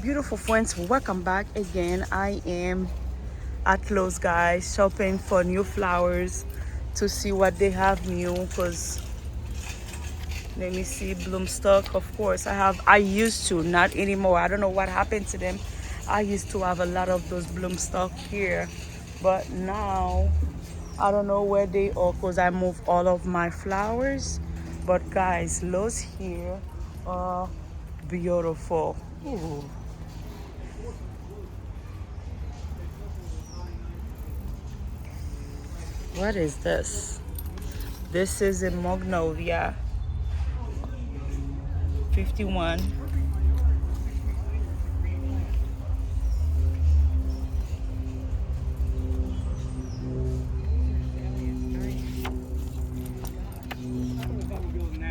Beautiful friends, welcome back again. I am at Lowe's, guys, shopping for new flowers to see what they have new. Because let me see, bloomstock, of course I used to, not anymore. I don't know what happened to them. I used to have a lot of those bloomstock here, but now I don't know where they are because I moved all of my flowers. But guys, Lowe's here are beautiful. Ooh. What is this? This is in Magnolia 51.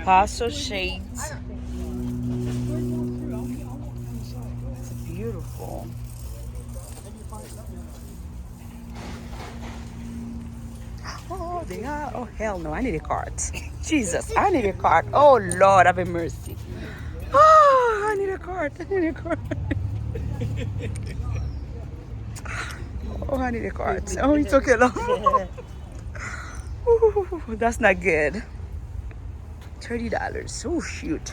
Pastel shades. It's beautiful. Oh, they are. Oh, hell no. I need a cart. Jesus, I need a cart. Oh, Lord, have mercy. Oh, I need a cart. I need a cart. Oh, I need a cart. Oh, it took a long. Ooh, that's not good. $30. Oh, shoot.